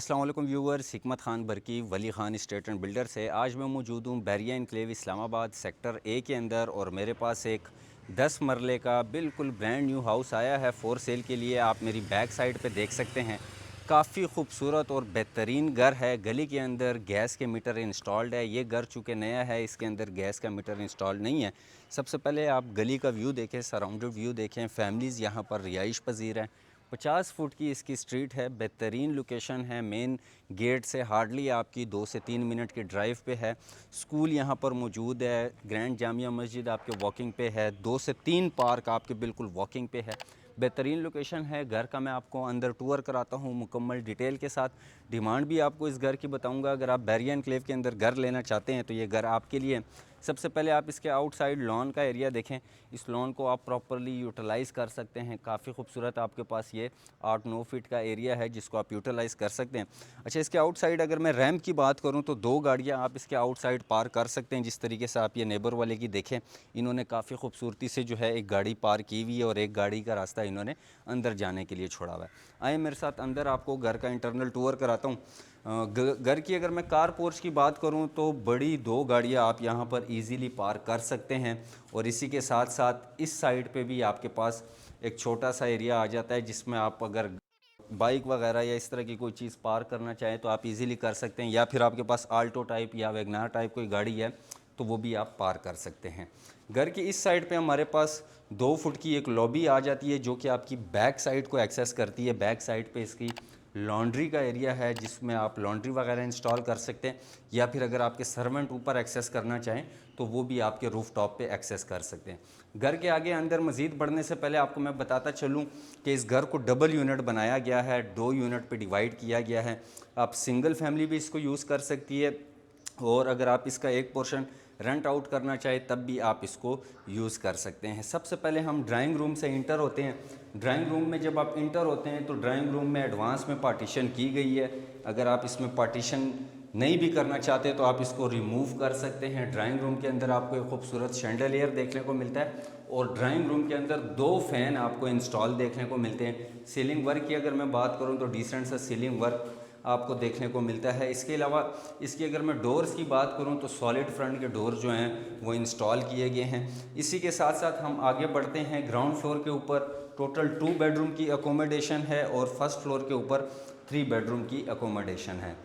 अस्सलाम वालेकुम viewers, Hikmat Khan Barki Wali Khan estate and builder से आज मैं मौजूद हूँ Bahria enclave Islamabad sector A के अंदर। और मेरे पास एक 10 मरले का बिल्कुल ब्रांड न्यू हाउस आया है फॉर सेल के लिए। आप मेरी बैक साइड पे देख सकते हैं, काफ़ी खूबसूरत और बेहतरीन घर है। गली के अंदर गैस के मीटर इंस्टॉल्ड है। ये घर चूँकि नया है, इसके अंदर गैस का मीटर इंस्टॉल नहीं है। सबसे पहले आप गली का व्यू देखें, सराउंडेड व्यू देखें। फैमिलीज़ यहाँ पर रिहाइश पजीर हैं। 50 फुट की इसकी स्ट्रीट है, बेहतरीन लोकेशन है। मेन गेट से हार्डली आपकी 2 से 3 मिनट की ड्राइव पे है। स्कूल यहाँ पर मौजूद है। ग्रैंड जामिया मस्जिद आपके वॉकिंग पे है। 2 से 3 पार्क आपके बिल्कुल वॉकिंग पे है। बेहतरीन लोकेशन है। घर का मैं आपको अंदर टूर कराता हूँ मुकम्मल डिटेल के साथ। डिमांड भी आपको इस घर की बताऊँगा। अगर आप बैरिया एनक्लेव के अंदर घर लेना चाहते हैं तो ये घर आपके लिए। सबसे पहले आप इसके आउटसाइड लॉन का एरिया देखें। इस लॉन को आप प्रॉपरली यूटिलाइज़ कर सकते हैं। काफ़ी खूबसूरत आपके पास ये 8-9 फीट का एरिया है जिसको आप यूटिलाइज़ कर सकते हैं। अच्छा, इसके आउटसाइड अगर मैं रैम्प की बात करूं तो 2 गाड़ियां आप इसके आउटसाइड पार्क कर सकते हैं। जिस तरीके से आप ये नेबर वाले की देखें, इन्होंने काफ़ी खूबसूरती से जो है एक गाड़ी पार्क की हुई है और एक गाड़ी का रास्ता इन्होंने अंदर जाने के लिए छोड़ा हुआ है। आए मेरे साथ अंदर, आपको घर का इंटरनल टूर कराता हूँ। घर की अगर मैं कार पोर्च की बात करूं तो बड़ी 2 गाड़ियां आप यहां पर इजीली पार्क कर सकते हैं। और इसी के साथ साथ इस साइड पे भी आपके पास एक छोटा सा एरिया आ जाता है जिसमें आप अगर बाइक वगैरह या इस तरह की कोई चीज़ पार्क करना चाहें तो आप इजीली कर सकते हैं। या फिर आपके पास आल्टो टाइप या वैगनार टाइप कोई गाड़ी है तो वो भी आप पार्क कर सकते हैं। घर की इस साइड पे हमारे पास 2 फुट की एक लॉबी आ जाती है जो कि आपकी बैक साइड को एक्सेस करती है। बैक साइड पे इसकी लॉन्ड्री का एरिया है जिसमें आप लॉन्ड्री वगैरह इंस्टॉल कर सकते हैं। या फिर अगर आपके सर्वेंट ऊपर एक्सेस करना चाहें तो वो भी आपके रूफ टॉप पे एक्सेस कर सकते हैं। घर के आगे अंदर मज़ीद बढ़ने से पहले आपको मैं बताता चलूं कि इस घर को डबल यूनिट बनाया गया है, 2 यूनिट पे डिवाइड किया गया है। आप सिंगल फैमिली भी इसको यूज़ कर सकती है और अगर आप इसका एक पोर्शन रेंट आउट करना चाहें तब भी आप इसको यूज़ कर सकते हैं। सबसे पहले हम ड्राइंग रूम से इंटर होते हैं। ड्राइंग रूम में जब आप इंटर होते हैं तो ड्राइंग रूम में एडवांस में पार्टीशन की गई है। अगर आप इसमें पार्टीशन नहीं भी करना चाहते तो आप इसको रिमूव कर सकते हैं। ड्राइंग रूम के अंदर आपको एक खूबसूरत शैंडलियर देखने को मिलता है और ड्राइंग रूम के अंदर 2 फैन आपको इंस्टॉल देखने को मिलते हैं। सीलिंग वर्क की अगर मैं बात करूं तो डिसेंट सा सीलिंग वर्क आपको देखने को मिलता है। इसके अलावा इसकी अगर मैं डोर्स की बात करूं तो सॉलिड फ्रंट के डोर जो हैं वो इंस्टॉल किए गए हैं। इसी के साथ साथ हम आगे बढ़ते हैं। ग्राउंड फ्लोर के ऊपर टोटल 2 बेडरूम की अकोमोडेशन है और फर्स्ट फ्लोर के ऊपर 3 बेडरूम की अकोमोडेशन है।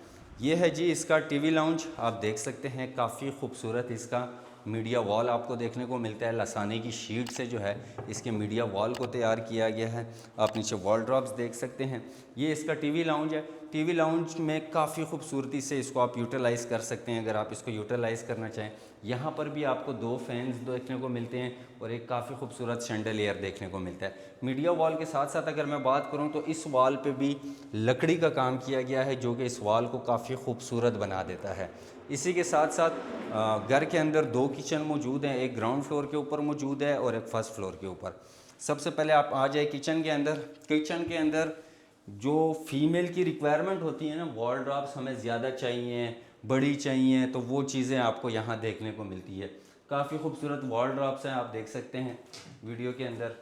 ये है जी इसका टीवी लाउंज, आप देख सकते हैं। काफ़ी खूबसूरत इसका मीडिया वॉल आपको देखने को मिलता है। लसानी की शीट से जो है इसके मीडिया वॉल को तैयार किया गया है। आप नीचे वॉल ड्रॉप्स देख सकते हैं। ये इसका टीवी लाउंज है। टीवी लाउंज में काफ़ी खूबसूरती से इसको आप यूटिलाइज़ कर सकते हैं अगर आप इसको यूटिलाइज़ करना चाहें। यहाँ पर भी आपको 2 फैंस देखने को मिलते हैं और एक काफ़ी खूबसूरत शैंडलियर देखने को मिलता है। मीडिया वॉल के साथ साथ अगर मैं बात करूँ तो इस वॉल पे भी लकड़ी का काम किया गया है जो कि इस वॉल को काफ़ी खूबसूरत बना देता है। इसी के साथ साथ घर के अंदर 2 किचन मौजूद हैं। एक ग्राउंड फ्लोर के ऊपर मौजूद है और एक फर्स्ट फ्लोर के ऊपर। सबसे पहले आप आ जाए किचन के अंदर। किचन के अंदर जो फीमेल की रिक्वायरमेंट होती है ना, वॉल ड्रॉप्स हमें ज़्यादा चाहिए, बड़ी चाहिए, तो वो चीज़ें आपको यहाँ देखने को मिलती है। काफ़ी खूबसूरत वॉल ड्रॉप्स हैं, आप देख सकते हैं वीडियो के अंदर।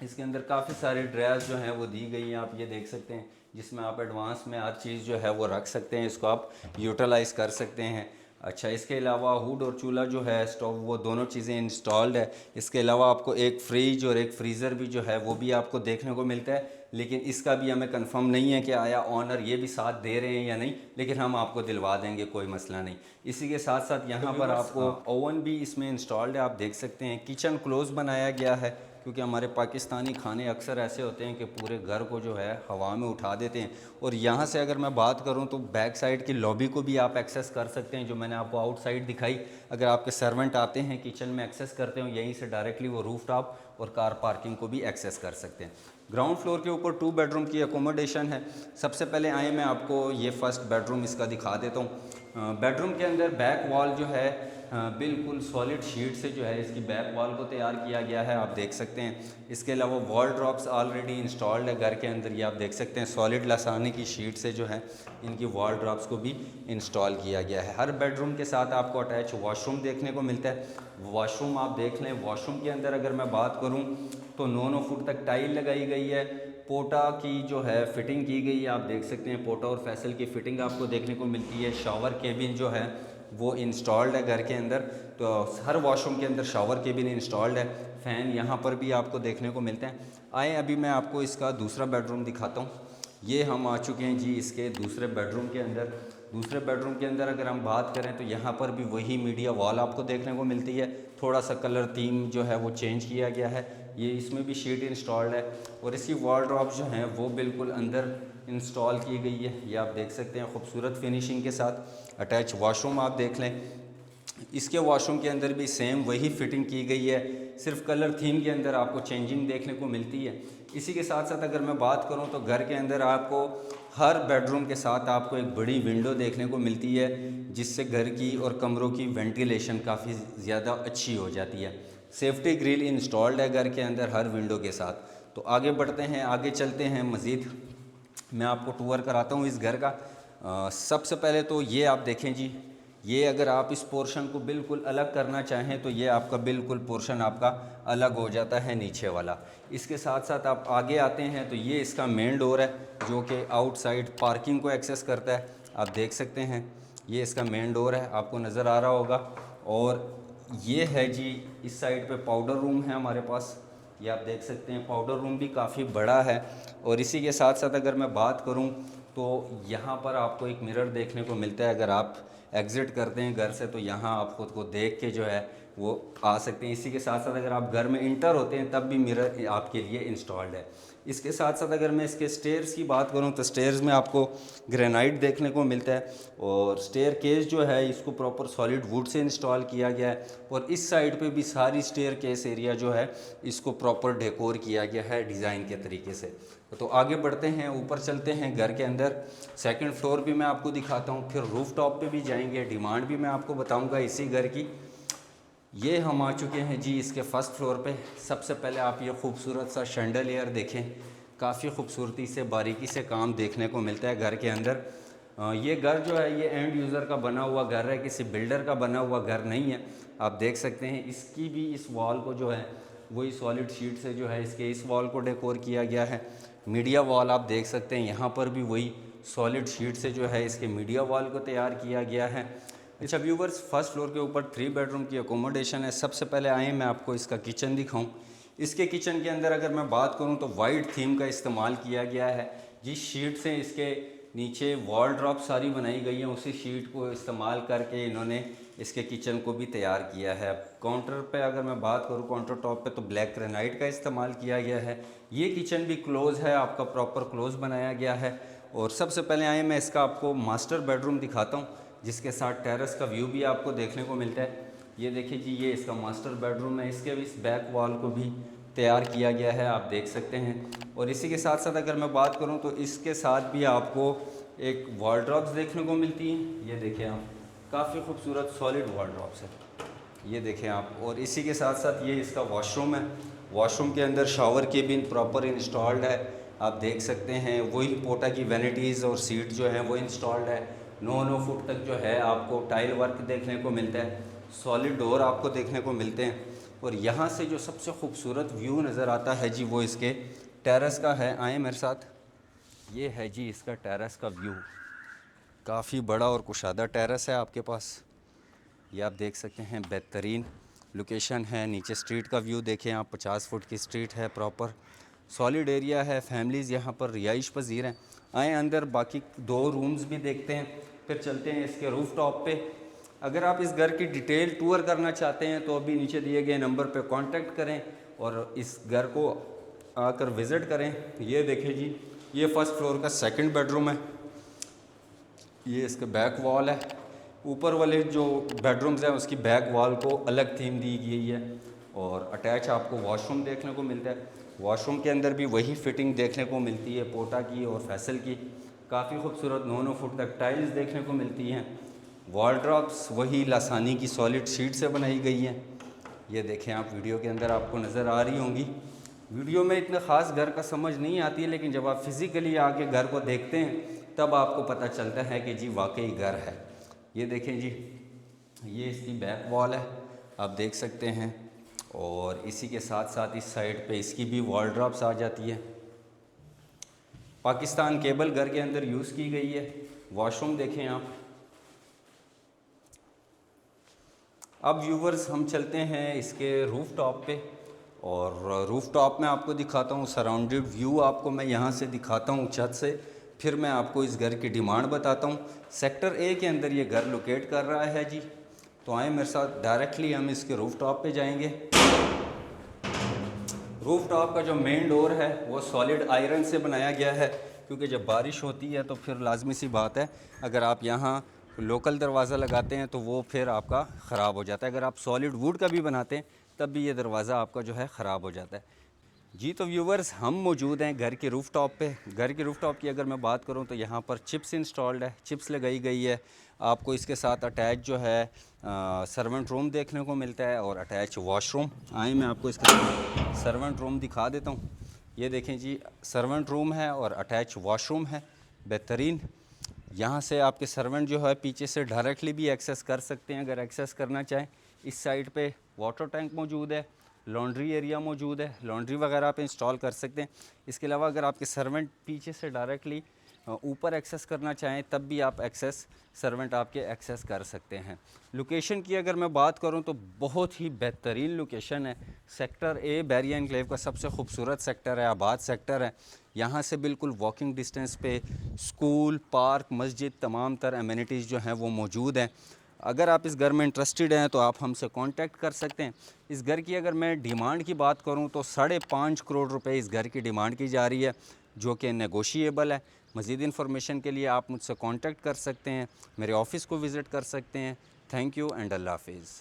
इसके अंदर काफ़ी सारे ड्रेस जो हैं वो दी गई हैं, आप ये देख सकते हैं, जिसमें आप एडवांस में हर चीज़ जो है वो रख सकते हैं। इसको आप यूटिलाइज़ कर सकते हैं। अच्छा, इसके अलावा हुड और चूल्हा जो है स्टोव, वो दोनों चीज़ें इंस्टॉल्ड है। इसके अलावा आपको एक फ्रिज और एक फ्रीज़र भी जो है वो भी आपको देखने को मिलता है। लेकिन इसका भी हमें कंफर्म नहीं है कि आया ऑनर ये भी साथ दे रहे हैं या नहीं, लेकिन हम आपको दिलवा देंगे, कोई मसला नहीं। इसी के साथ साथ यहाँ पर आपको ओवन भी इसमें इंस्टॉल्ड है, आप देख सकते हैं। किचन क्लोज बनाया गया है क्योंकि हमारे पाकिस्तानी खाने अक्सर ऐसे होते हैं कि पूरे घर को जो है हवा में उठा देते हैं। और यहाँ से अगर मैं बात करूँ तो बैक साइड की लॉबी को भी आप एक्सेस कर सकते हैं, जो मैंने आपको आउटसाइड दिखाई। अगर आपके सर्वेंट आते हैं किचन में एक्सेस करते हो, यहीं से डायरेक्टली वो रूफ टॉप और कार पार्किंग को भी एक्सेस कर सकते हैं। ग्राउंड फ्लोर के ऊपर 2 बेडरूम की अकोमोडेशन है। सबसे पहले आए मैं आपको ये फर्स्ट बेडरूम इसका दिखा देता हूँ। बेडरूम के अंदर बैक वॉल जो है बिल्कुल सॉलिड शीट से जो है इसकी बैक वॉल को तैयार किया गया है, आप देख सकते हैं। इसके अलावा वॉल ड्रॉप्स ऑलरेडी इंस्टॉल्ड है घर के अंदर, ये आप देख सकते हैं। सॉलिड लसानी की शीट से जो है इनकी वॉल ड्रॉप्स को भी इंस्टॉल किया गया है। हर बेडरूम के साथ आपको अटैच वॉशरूम देखने को मिलता है। वॉशरूम आप देख लें। वॉशरूम के अंदर अगर मैं बात करूँ तो 9-9 फुट तक टाइल लगाई गई है। पोटा की जो है फ़िटिंग की गई है। आप देख सकते हैं पोटा और फैसल की फ़िटिंग आपको देखने को मिलती है। शावर केबिन जो है वो इंस्टॉल्ड है घर के अंदर, तो हर वॉशरूम के अंदर शावर केबिन इंस्टॉल्ड है। फ़ैन यहाँ पर भी आपको देखने को मिलते हैं। आए अभी मैं आपको इसका दूसरा बेडरूम दिखाता हूँ। ये हम आ चुके हैं जी इसके दूसरे बेडरूम के अंदर। दूसरे बेडरूम के अंदर अगर हम बात करें तो यहाँ पर भी वही मीडिया वॉल आपको देखने को मिलती है। थोड़ा सा कलर थीम जो है वो चेंज किया गया है। ये इसमें भी शीट इंस्टॉल्ड है और इसकी वॉलड्रॉप जो हैं वो बिल्कुल अंदर इंस्टॉल की गई है। ये आप देख सकते हैं खूबसूरत फिनिशिंग के साथ। अटैच वॉशरूम आप देख लें, इसके वॉशरूम के अंदर भी सेम वही फिटिंग की गई है, सिर्फ कलर थीम के अंदर आपको चेंजिंग देखने को मिलती है। इसी के साथ साथ अगर मैं बात करूं तो घर के अंदर आपको हर बेडरूम के साथ आपको एक बड़ी विंडो देखने को मिलती है, जिससे घर की और कमरों की वेंटिलेशन काफ़ी ज़्यादा अच्छी हो जाती है। सेफ्टी ग्रिल इंस्टॉल्ड है घर के अंदर हर विंडो के साथ। तो आगे बढ़ते हैं, आगे चलते हैं, मज़ीद मैं आपको टूर कराता हूँ इस घर का। सबसे पहले तो ये आप देखें जी, ये अगर आप इस पोर्शन को बिल्कुल अलग करना चाहें तो ये आपका बिल्कुल पोर्शन आपका अलग हो जाता है नीचे वाला। इसके साथ साथ आप आगे आते हैं तो ये इसका मेन डोर है जो कि आउटसाइड पार्किंग को एक्सेस करता है। आप देख सकते हैं ये इसका मेन डोर है, आपको नज़र आ रहा होगा। और ये है जी इस साइड पे पाउडर रूम है हमारे पास। ये आप देख सकते हैं पाउडर रूम भी काफ़ी बड़ा है। और इसी के साथ साथ अगर मैं बात करूं तो यहाँ पर आपको एक मिरर देखने को मिलता है। अगर आप एग्ज़िट करते हैं घर से तो यहाँ आप ख़ुद को देख के जो है वो आ सकते हैं। इसी के साथ साथ अगर आप घर में इंटर होते हैं तब भी मिरर आपके लिए इंस्टॉल्ड है। इसके साथ साथ अगर मैं इसके स्टेयर्स की बात करूं तो स्टेयर्स में आपको ग्रेनाइट देखने को मिलता है और स्टेयर केस जो है इसको proper solid would say install किया गया है। और इस साइड पे भी सारी स्टेयर केस एरिया जो है इसको प्रॉपर डेकोर किया गया है डिज़ाइन के तरीके से। तो आगे बढ़ते हैं, ऊपर चलते हैं घर के अंदर। सेकंड फ्लोर भी मैं आपको दिखाता हूँ, फिर रूफ टॉप पे भी जाएंगे, डिमांड भी मैं आपको बताऊँगा इसी घर की। ये हम आ चुके हैं जी इसके फर्स्ट फ्लोर पे। सबसे पहले आप ये खूबसूरत सा शैंडलियर देखें, काफ़ी खूबसूरती से बारीकी से काम देखने को मिलता है घर के अंदर। ये घर जो है ये एंड यूज़र का बना हुआ घर है, किसी बिल्डर का बना हुआ घर नहीं है। आप देख सकते हैं इसकी भी इस वॉल को जो है वही सॉलिड शीट से जो है इसके इस वॉल को डेकोर किया गया है। मीडिया वॉल आप देख सकते हैं यहाँ पर भी वही सॉलिड शीट से जो है इसके मीडिया वॉल को तैयार किया गया है। अच्छा व्यूवर्स, फर्स्ट फ्लोर के ऊपर 3 बेडरूम की अकोमोडेशन है। सबसे पहले आए मैं आपको इसका किचन दिखाऊं। इसके किचन के अंदर अगर मैं बात करूं तो वाइट थीम का इस्तेमाल किया गया है। जिस शीट से इसके नीचे वॉल ड्रॉप सारी बनाई गई हैं उसी शीट को इस्तेमाल करके इन्होंने इसके किचन को भी तैयार किया है। काउंटर पे अगर मैं बात करूं काउंटर टॉप पे तो ब्लैक ग्रेनाइट का इस्तेमाल किया गया है। ये किचन भी क्लोज़ है, आपका प्रॉपर क्लोज़ बनाया गया है। और सबसे पहले आए मैं इसका आपको मास्टर बेडरूम दिखाता हूँ जिसके साथ टेरेस का व्यू भी आपको देखने को मिलता है। ये देखिए जी ये इसका मास्टर बेडरूम है। इसके भी इस बैक वॉल को भी तैयार किया गया है, आप देख सकते हैं। और इसी के साथ साथ अगर मैं बात करूं तो इसके साथ भी आपको एक वॉलड्रॉप्स देखने को मिलती हैं। ये देखें आप, काफ़ी खूबसूरत सॉलिड वॉलड्रॉप्स है, ये देखें आप। और इसी के साथ साथ ये इसका वॉशरूम है। वॉशरूम के अंदर शावर केबिन प्रॉपर इंस्टॉल्ड है, आप देख सकते हैं। वही पोटा की वैनिटीज़ और सीट जो है वो इंस्टॉल्ड है। 9 फुट तक जो है आपको टाइल वर्क देखने को मिलता है, सॉलिड डोर आपको देखने को मिलते हैं। और यहाँ से जो सबसे खूबसूरत व्यू नज़र आता है जी वो इसके टेरेस का है। आए मेरे साथ, ये है जी इसका टेरेस का व्यू। काफ़ी बड़ा और कुशादा टेरेस है आपके पास, ये आप देख सकते हैं। बेहतरीन लोकेशन है। नीचे स्ट्रीट का व्यू देखें आप, 50 फुट की स्ट्रीट है, प्रॉपर सॉलिड एरिया है। फैमिलीज़ यहाँ पर रिहाइश पजीर हैं। आए अंदर बाकी 2 रूम्स भी देखते हैं, फिर चलते हैं इसके रूफ टॉप पे। अगर आप इस घर की डिटेल टूर करना चाहते हैं तो अभी नीचे दिए गए नंबर पे कांटेक्ट करें और इस घर को आकर विज़िट करें। ये देखें जी ये फर्स्ट फ्लोर का सेकंड बेडरूम है। ये इसका बैक वॉल है। ऊपर वाले जो बेडरूम्स हैं उसकी बैक वॉल को अलग थीम दी गई है। और अटैच आपको वॉशरूम देखने को मिलता है। वॉशरूम के अंदर भी वही फिटिंग देखने को मिलती है पोटा की और फैसल की। काफ़ी खूबसूरत 9 फुट तक टाइल्स देखने को मिलती हैं। वॉलड्रॉप्स वही लासानी की सॉलिड शीट से बनाई गई हैं। ये देखें आप, वीडियो के अंदर आपको नज़र आ रही होंगी। वीडियो में इतना ख़ास घर का समझ नहीं आती है, लेकिन जब आप फिज़िकली आके घर को देखते हैं तब आपको पता चलता है कि जी वाकई घर है। ये देखें जी ये इसकी बैक वॉल है, आप देख सकते हैं। और इसी के साथ साथ इस साइड पे इसकी भी वॉलड्रॉप्स आ जाती है। पाकिस्तान केबल घर के अंदर यूज़ की गई है। वॉशरूम देखें आप। अब व्यूवर्स हम चलते हैं इसके रूफ़ टॉप पे, और रूफ़ टॉप में आपको दिखाता हूँ सराउंडेड व्यू, आपको मैं यहाँ से दिखाता हूँ छत से, फिर मैं आपको इस घर की डिमांड बताता हूँ। सेक्टर ए के अंदर ये घर लोकेट कर रहा है जी। तो आए मेरे साथ, डायरेक्टली हम इसके रूफ़ टॉप पे जाएंगे। रूफ़ टॉप का जो मेन डोर है वो सॉलिड आयरन से बनाया गया है, क्योंकि जब बारिश होती है तो फिर लाजमी सी बात है, अगर आप यहाँ लोकल दरवाज़ा लगाते हैं तो वो फिर आपका ख़राब हो जाता है। अगर आप सॉलिड वुड का भी बनाते हैं तब भी ये दरवाज़ा आपका जो है ख़राब हो जाता है जी। तो व्यूवर्स, हम मौजूद हैं घर के रूफ़ टॉप पे। घर के रूफ़ टॉप की अगर मैं बात करूं तो यहाँ पर चिप्स इंस्टॉल्ड है, चिप्स लगाई गई है। आपको इसके साथ अटैच जो है सर्वेंट रूम देखने को मिलता है और अटैच वॉशरूम। आए मैं आपको इसके सर्वेंट रूम दिखा देता हूँ। ये देखें जी, सर्वेंट रूम है और अटैच वॉशरूम है, बेहतरीन। यहाँ से आपके सर्वेंट जो है पीछे से डायरेक्टली भी एक्सेस कर सकते हैं अगर एक्सेस करना चाहें। इस साइड पे वाटर टैंक मौजूद है, लॉन्ड्री एरिया मौजूद है, लॉन्ड्री वगैरह आप इंस्टॉल कर सकते हैं। इसके अलावा अगर आपके सर्वेंट पीछे से डायरेक्टली ऊपर एक्सेस करना चाहें तब भी आप एक्सेस सर्वेंट आपके एक्सेस कर सकते हैं। लोकेशन की अगर मैं बात करूं तो बहुत ही बेहतरीन लोकेशन है। सेक्टर ए बैरिया एनक्लेव का सबसे खूबसूरत सेक्टर है, आबाद सेक्टर है। यहाँ से बिल्कुल वॉकिंग डिस्टेंस पे स्कूल, पार्क, मस्जिद, तमाम तर एमिनिटीज़ जो हैं वो मौजूद हैं। अगर आप इस घर में इंटरेस्टेड हैं तो आप हमसे कांटेक्ट कर सकते हैं। इस घर की अगर मैं डिमांड की बात करूं तो 5.5 करोड़ रुपए इस घर की डिमांड की जा रही है, जो कि नेगोशिएबल है। मज़ीद इन्फॉर्मेशन के लिए आप मुझसे कांटेक्ट कर सकते हैं, मेरे ऑफ़िस को विज़िट कर सकते हैं। थैंक यू एंड अल्लाह हाफिज़।